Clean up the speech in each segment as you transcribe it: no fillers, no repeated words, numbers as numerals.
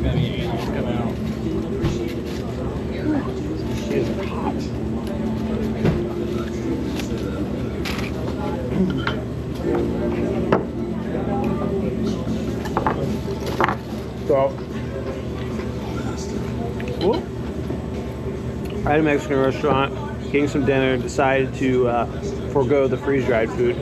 there's gonna be aliens coming out. She is hot. So, I had a Mexican restaurant, getting some dinner, decided to forego the freeze-dried food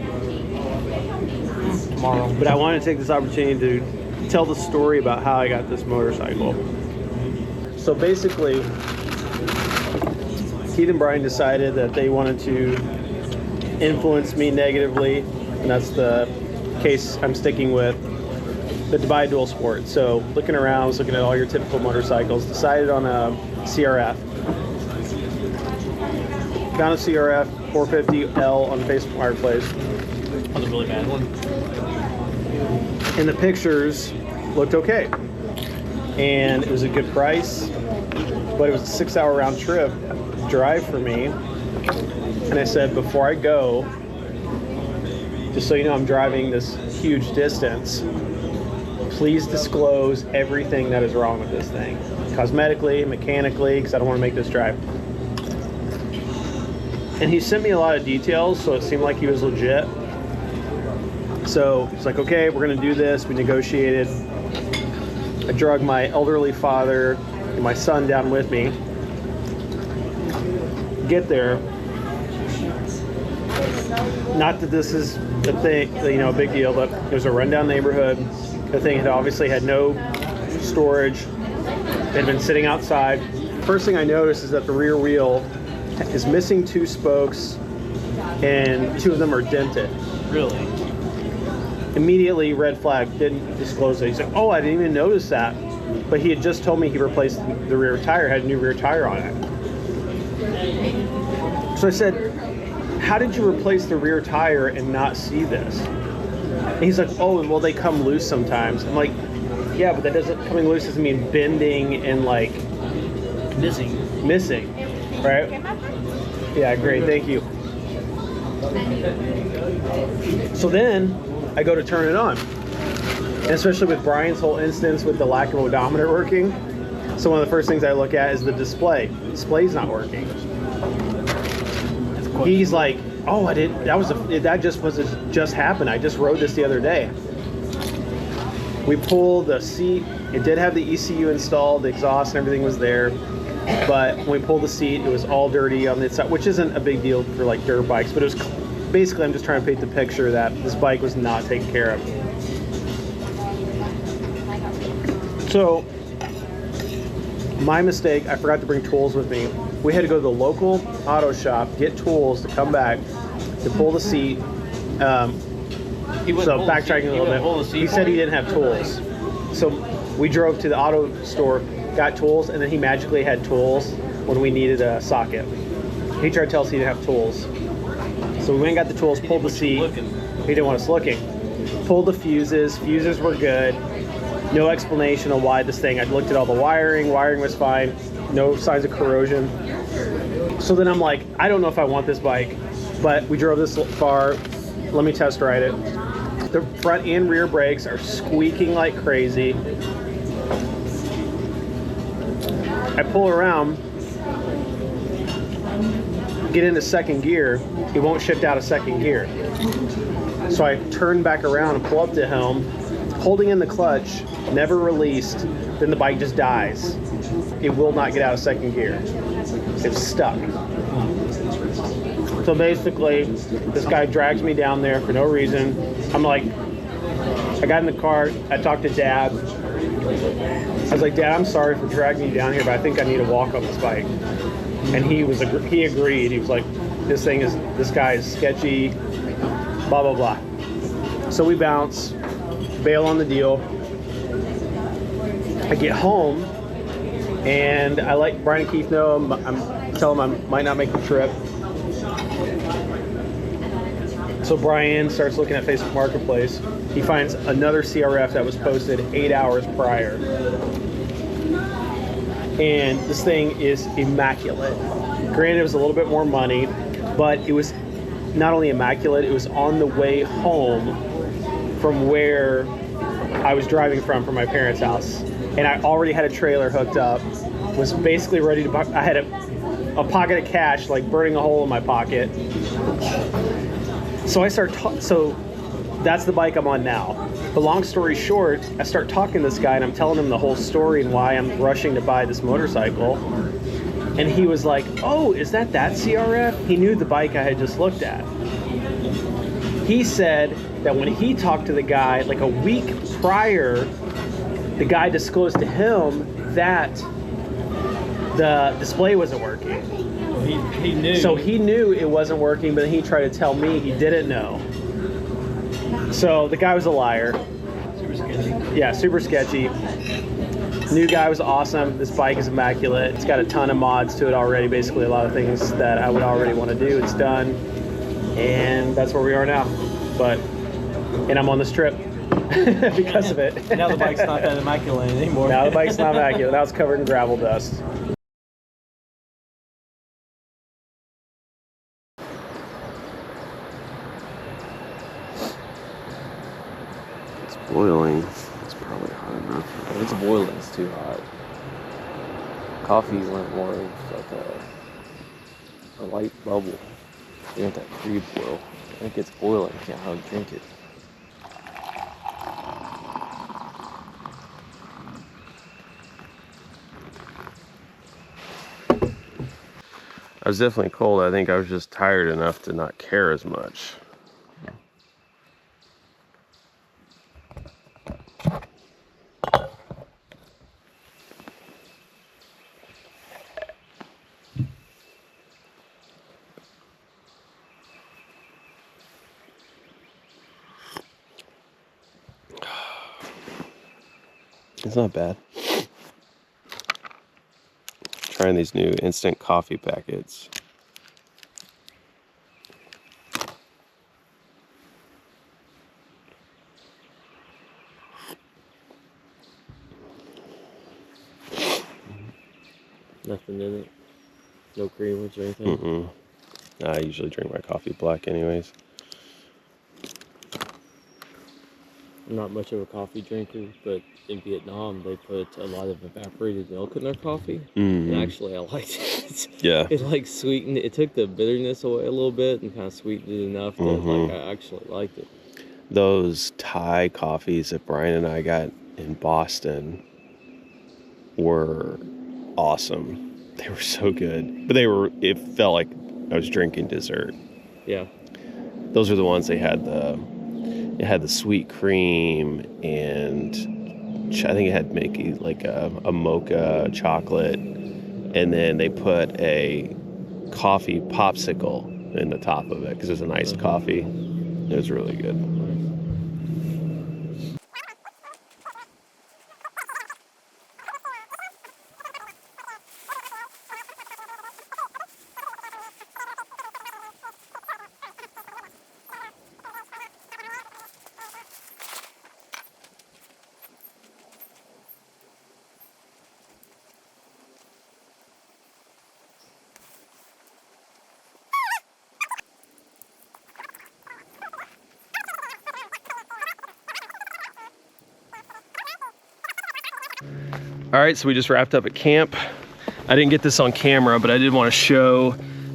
tomorrow. But I wanted to take this opportunity to tell the story about how I got this motorcycle. So basically, Keith and Brian decided that they wanted to influence me negatively, and that's the case I'm sticking with, but to buy a dual sport. So looking around, I was looking at all your typical motorcycles, decided on a CRF. Found a CRF 450L on Facebook Marketplace. Oh, the really bad one? And the pictures looked okay. And it was a good price, but it was a 6-hour round trip drive for me. And I said, before I go, just so you know I'm driving this huge distance, please disclose everything that is wrong with this thing. Cosmetically, mechanically, because I don't want to make this drive. And he sent me a lot of details, so it seemed like he was legit. So he's like, okay, we're gonna do this. We negotiated. I drug my elderly father and my son down with me. Get there. Not that this is a thing, you know, a big deal, but it was a rundown neighborhood. The thing had obviously had no storage. It had been sitting outside. First thing I noticed is that the rear wheel is missing 2 spokes and 2 of them are dented. Really? Immediately, red flag, didn't disclose it. He's like, oh, I didn't even notice that. But he had just told me he replaced the rear tire, had a new rear tire on it. So I said, how did you replace the rear tire and not see this? And he's like, oh, well, they come loose sometimes. I'm like, yeah, but that doesn't, coming loose doesn't mean bending and like Missing, right? Yeah, great, thank you. So then I go to turn it on. And especially with Brian's whole instance with the lack of odometer working. So one of the first things I look at is the display. The display's not working. He's like, oh, I didn't, that just happened. I just rode this the other day. We pulled the seat. It did have the ECU installed, the exhaust and everything was there. But when we pulled the seat, it was all dirty on the inside, which isn't a big deal for like dirt bikes, but it was basically, I'm just trying to paint the picture that this bike was not taken care of. So, my mistake, I forgot to bring tools with me. We had to go to the local auto shop, get tools to come back to pull the seat. So backtracking a little bit, he said he didn't have tools. So we drove to the auto store, got tools, and then he magically had tools when we needed a socket. He tried to tell us he didn't have tools. So we went and got the tools, pulled the seat. He didn't want us looking. Pulled the fuses. Fuses were good. No explanation on why this thing. I looked at all the wiring. Wiring was fine. No signs of corrosion. So then I'm like, I don't know if I want this bike, but we drove this far. Let me test ride it. The front and rear brakes are squeaking like crazy. I pull around, get into second gear, it won't shift out of second gear. So I turn back around and pull up the helm, holding in the clutch, never released, then the bike just dies. It will not get out of second gear. It's stuck. So basically, this guy drags me down there for no reason. I'm like, I got in the car, I talked to Dad. I was like, Dad, I'm sorry for dragging you down here, but I think I need to walk on this bike. And he agreed. He was like, this guy is sketchy, blah, blah, blah. So we bounce, bail on the deal. I get home, and I let Brian and Keith know, I'm telling them I might not make the trip. So Brian starts looking at Facebook Marketplace. He finds another CRF that was posted 8 hours prior. And this thing is immaculate. Granted, it was a little bit more money, but it was not only immaculate, it was on the way home from where I was driving from my parents' house. and I already had a trailer hooked up. Was basically ready to buy. I had a pocket of cash, like burning a hole in my pocket. So I start. So that's the bike I'm on now. But long story short, I start talking to this guy, and I'm telling him the whole story and why I'm rushing to buy this motorcycle. And he was like, "Oh, is that CRF?" He knew the bike I had just looked at. He said that when he talked to the guy, like a week prior, the guy disclosed to him that the display wasn't working. He knew. So he knew it wasn't working, but he tried to tell me he didn't know. So the guy was a liar. Super sketchy. Yeah, super sketchy. New guy was awesome. This bike is immaculate. It's got a ton of mods to it already. Basically, a lot of things that I would already want to do. It's done, and that's where we are now. And I'm on this trip because of it. Now the bike's not that immaculate anymore. Now the bike's not immaculate. Now it's covered in gravel dust. It's boiling. It's probably hot enough. If it's boiling, it's too hot. Coffee went more of like a light bubble. You want that pre-boil. I think it's boiling. You can't hardly drink it. I was definitely cold. I think I was just tired enough to not care as much. It's not bad. Trying these new instant coffee packets. Nothing in it. No creamers or anything. I usually drink my coffee black anyways. I'm not much of a coffee drinker, but in Vietnam they put a lot of evaporated milk in their coffee, and actually I liked it. Yeah. It like sweetened. It took the bitterness away a little bit and kind of sweetened it enough that like I actually liked it. Those Thai coffees that Brian and I got in Boston were awesome. They were so good, but it felt like I was drinking dessert. Yeah. Those are the ones they had it had the sweet cream, and I think it had maybe like a mocha chocolate, and then they put a coffee popsicle in the top of it because it's an iced coffee. It was really good. All right, so we just wrapped up at camp. I didn't get this on camera, but I did want to show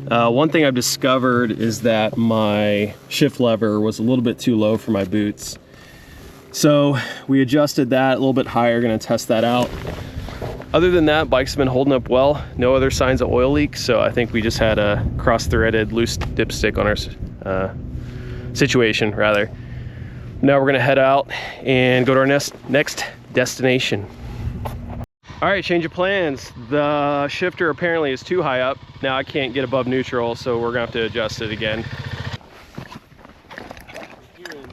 one thing I've discovered is that my shift lever was a little bit too low for my boots. So we adjusted that a little bit higher, gonna test that out. Other than that, bike's been holding up well. No other signs of oil leak, so I think we just had a cross-threaded loose dipstick on our situation, rather. Now we're gonna head out and go to our next destination. All right, change of plans. The shifter apparently is too high up. Now I can't get above neutral, so we're gonna have to adjust it again. Here in the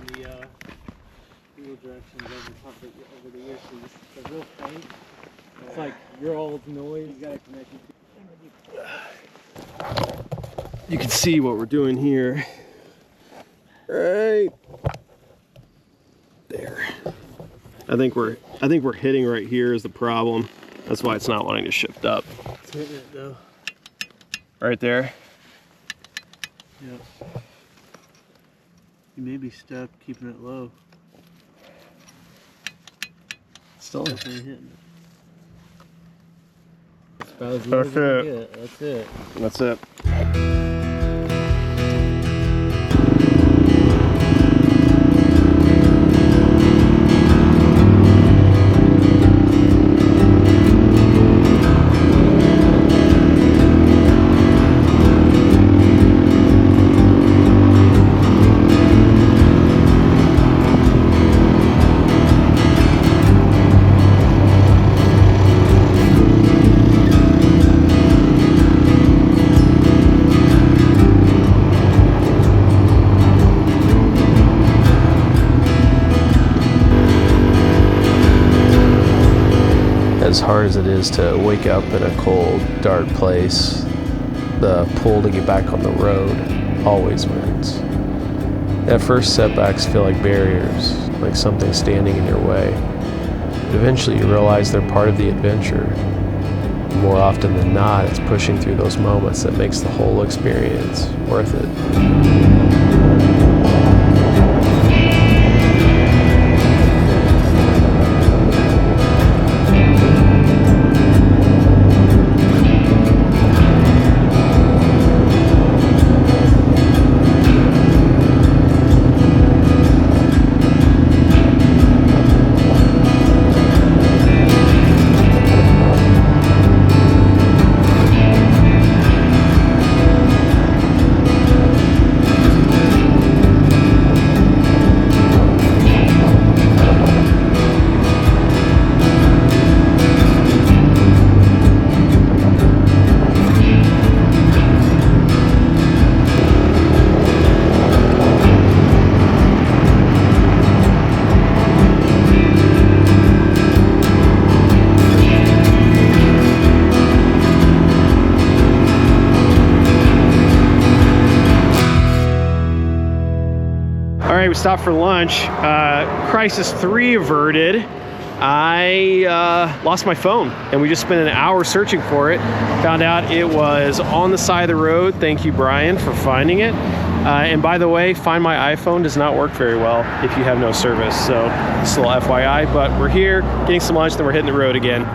wheel directions over the years, so it's real faint. It's like your old noise. You gotta connect it. You can see what we're doing here. Right there. I think we're hitting right here is the problem. That's why it's not wanting to shift up. It's hitting it though. Right there. Yeah. You may be stuck keeping it low. Still Definitely hitting it. About as low as That's I can it. get. That's it. That's it. As hard as it is to wake up in a cold, dark place, the pull to get back on the road always wins. At first, setbacks feel like barriers, like something standing in your way. But eventually you realize they're part of the adventure. More often than not, it's pushing through those moments that makes the whole experience worth it. All right, we stopped for lunch. Crisis 3 averted. I lost my phone, and we just spent an hour searching for it. Found out it was on the side of the road. Thank you, Brian, for finding it. And by the way, Find My iPhone does not work very well if you have no service. So just a little FYI, but we're here getting some lunch, then we're hitting the road again.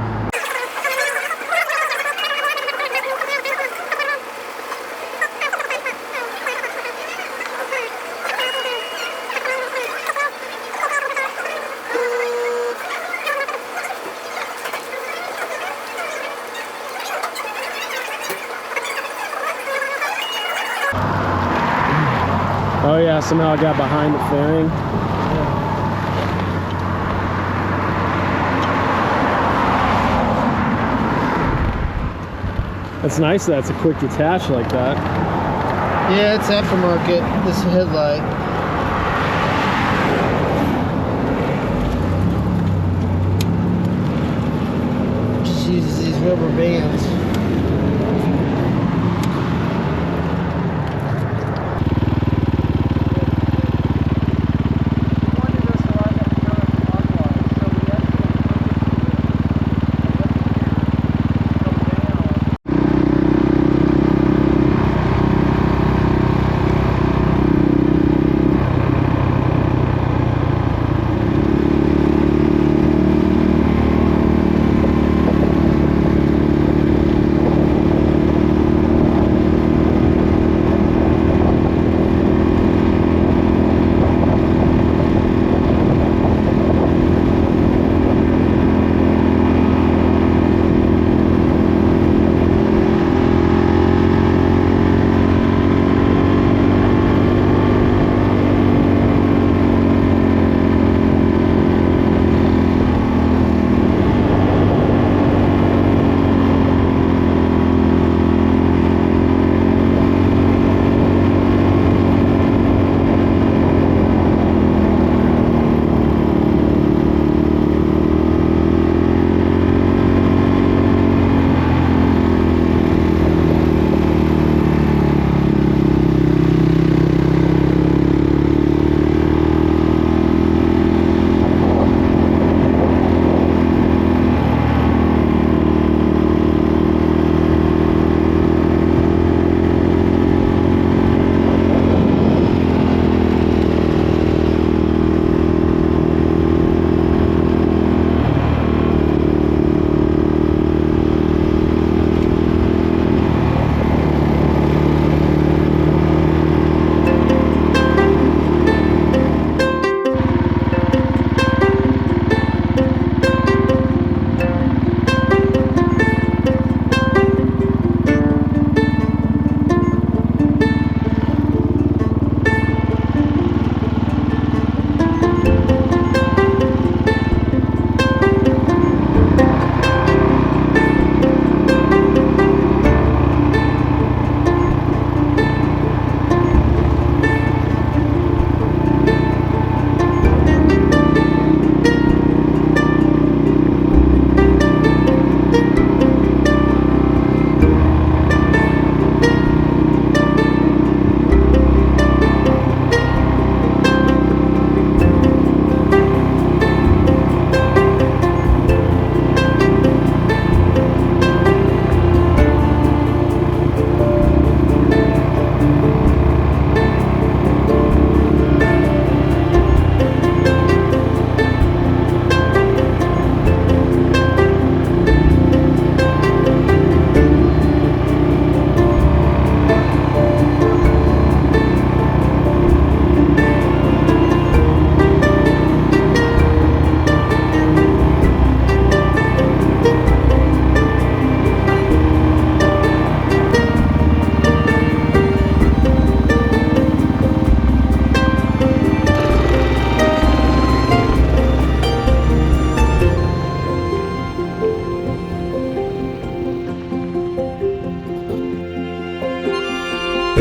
Oh yeah, somehow I got behind the fairing. That's nice that it's a quick detach like that. Yeah, it's aftermarket. This headlight. Just uses these rubber bands.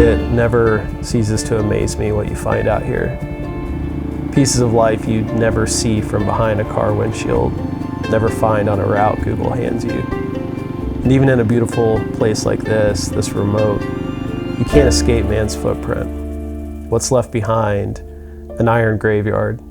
It never ceases to amaze me what you find out here. Pieces of life you'd never see from behind a car windshield, never find on a route Google hands you. And even in a beautiful place like this remote, you can't escape man's footprint. What's left behind? An iron graveyard.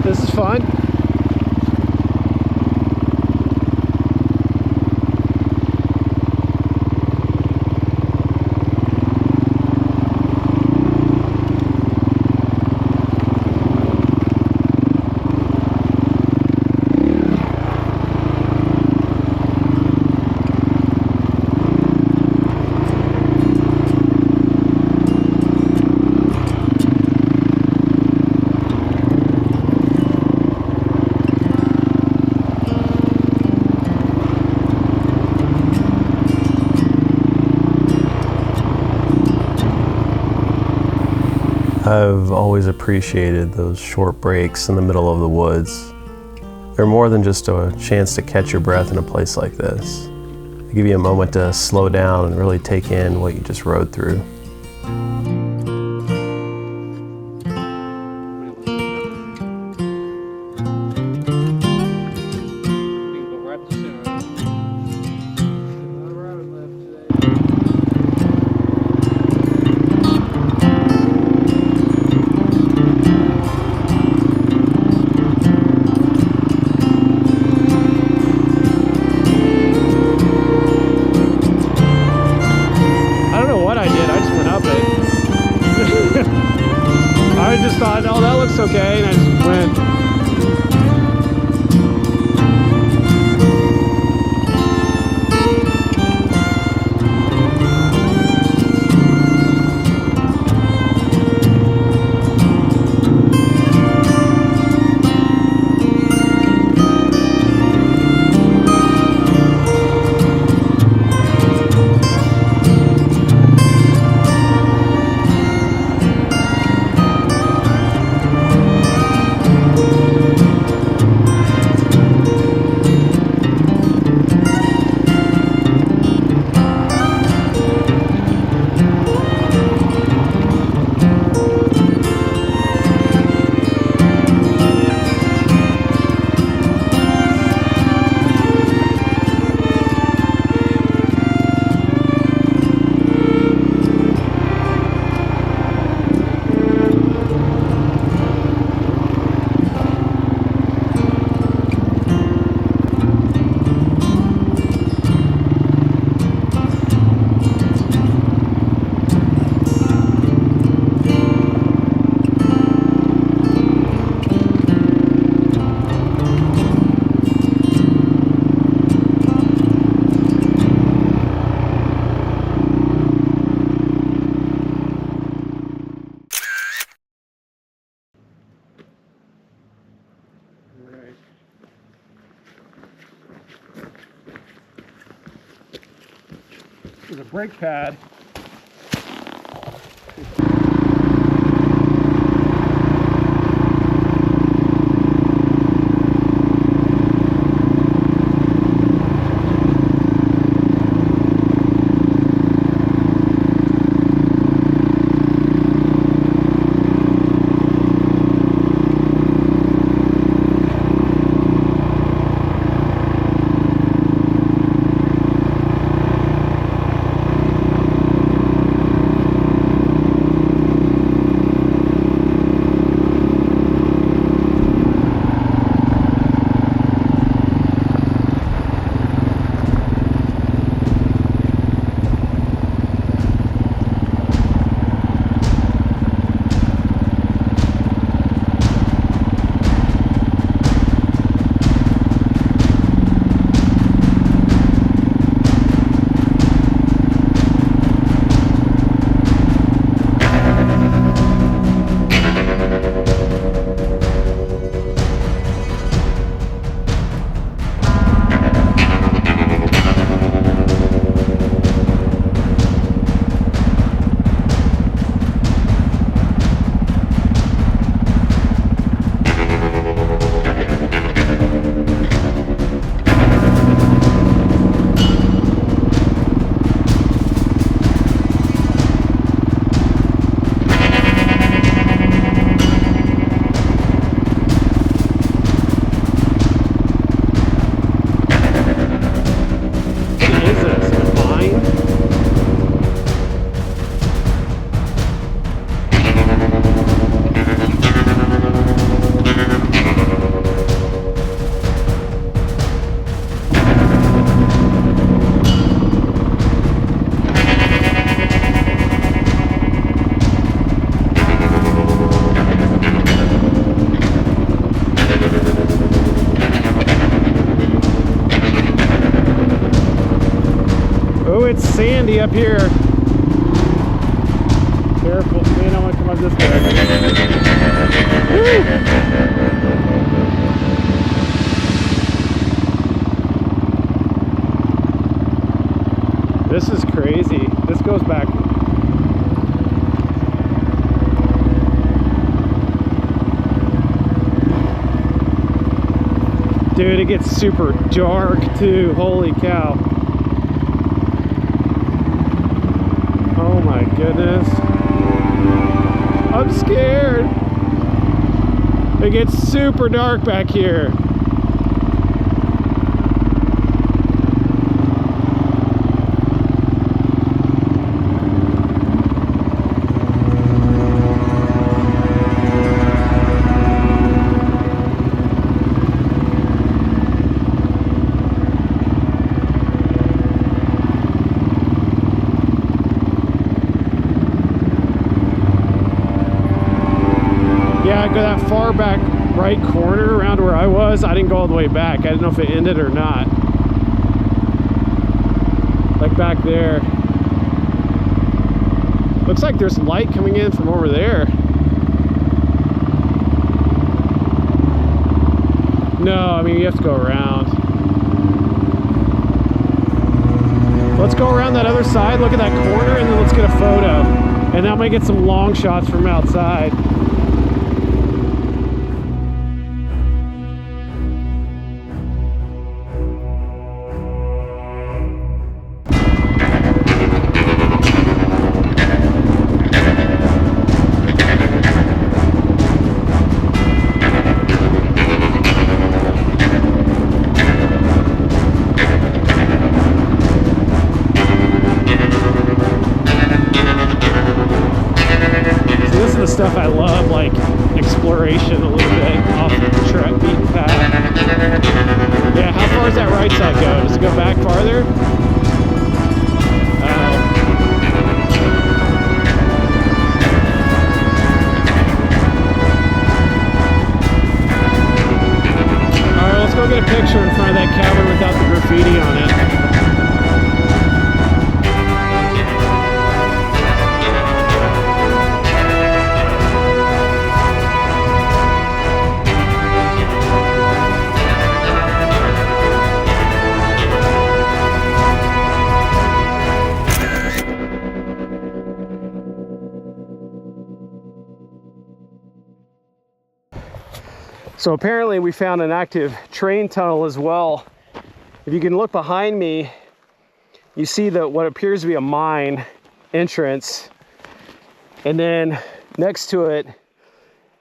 This is fun. I've always appreciated those short breaks in the middle of the woods. They're more than just a chance to catch your breath in a place like this. They give you a moment to slow down and really take in what you just rode through. I just thought, oh, that looks okay, and I just went. There's a brake pad. It's sandy up here. Careful, man, I want to come up this way. Woo! This is crazy. This goes back. Dude, it gets super dark too. Holy cow. Oh my goodness. I'm scared. It gets super dark back here. Yeah, I go that far back right corner around where I was. I didn't go all the way back. I didn't know if it ended or not. Like back there. Looks like there's light coming in from over there. No, I mean, you have to go around. Let's go around that other side, look at that corner, and then let's get a photo. And I might get some long shots from outside. Stuff I love, like exploration a little bit off the track beaten path. Yeah, how far does that right side go? Does it go back farther? Alright, let's go get a picture in front of that cabin without the graffiti on it. So apparently we found an active train tunnel as well. If you can look behind me, you see what appears to be a mine entrance. And then next to it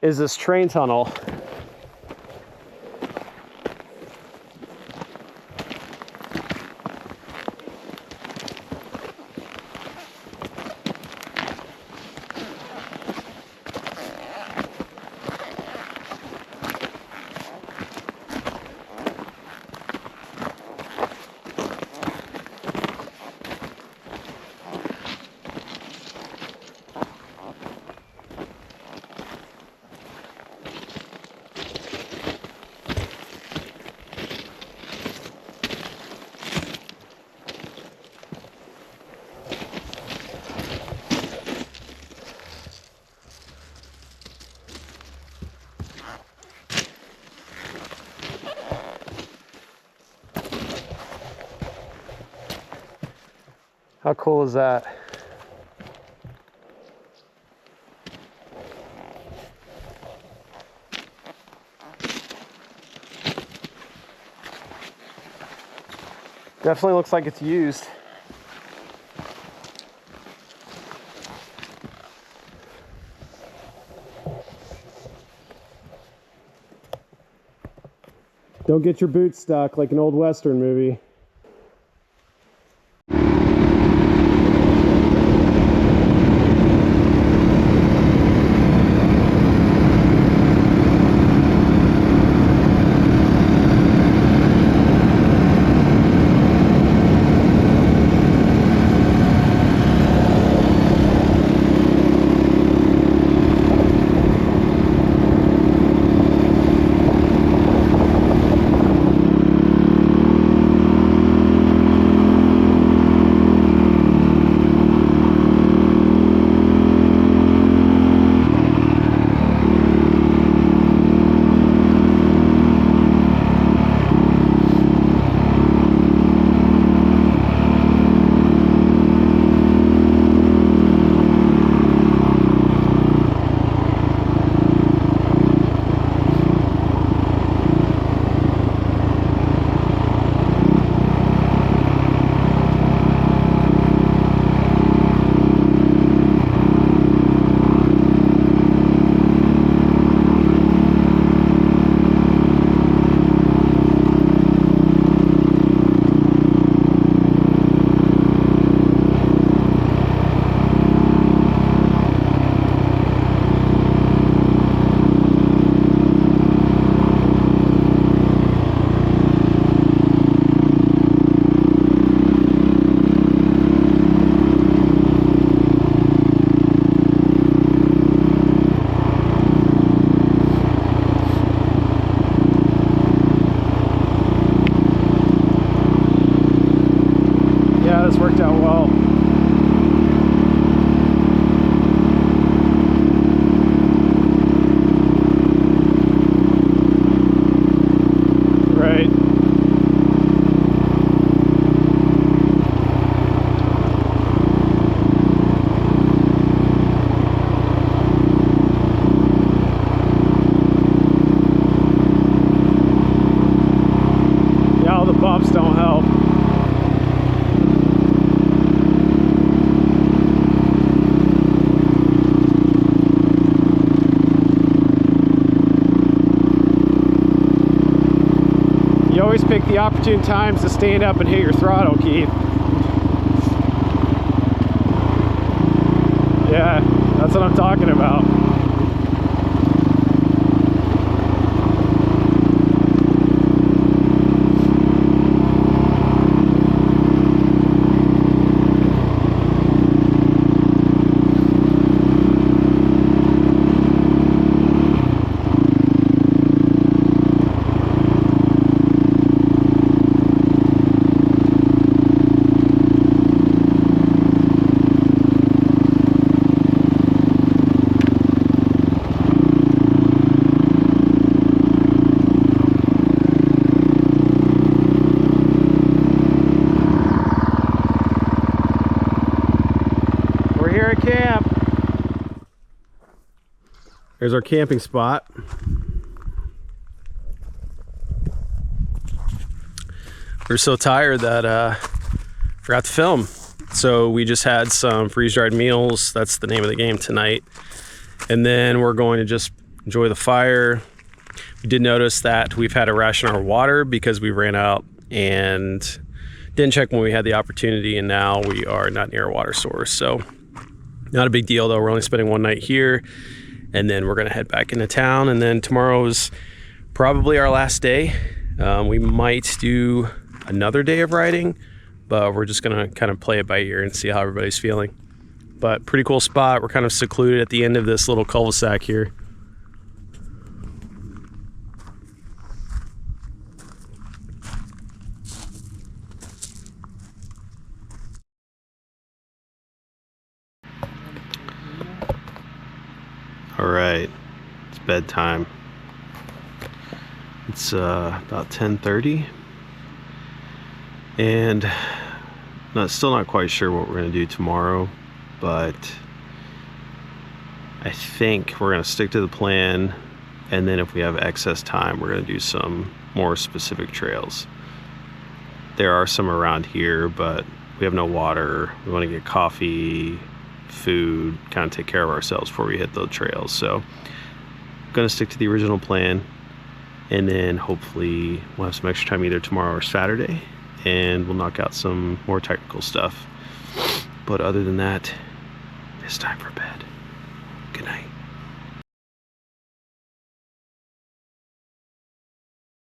is this train tunnel. How cool is that? Definitely looks like it's used. Don't get your boots stuck like an old Western movie. always pick the opportune times to stand up and hit your throttle, Keith. Yeah, that's what I'm talking about. There's our camping spot. We're so tired that forgot to film. So we just had some freeze-dried meals. That's the name of the game tonight. And then we're going to just enjoy the fire. We did notice that we've had to ration our water because we ran out and didn't check when we had the opportunity, and now we are not near a water source. So not a big deal though. We're only spending one night here, and then we're gonna head back into town, and then tomorrow's probably our last day. We might do another day of riding, but we're just gonna kind of play it by ear and see how everybody's feeling. But pretty cool spot. We're kind of secluded at the end of this little cul-de-sac here. All right, it's bedtime. It's about 10:30, and still not quite sure what we're gonna do tomorrow, but I think we're gonna stick to the plan, and then if we have excess time, we're gonna do some more specific trails. There are some around here, but we have no water. We want to get coffee, food, kind of take care of ourselves before we hit those trails. So I'm gonna stick to the original plan, and then hopefully we'll have some extra time either tomorrow or Saturday, and we'll knock out some more technical stuff. But other than that, it's time for bed. Good night.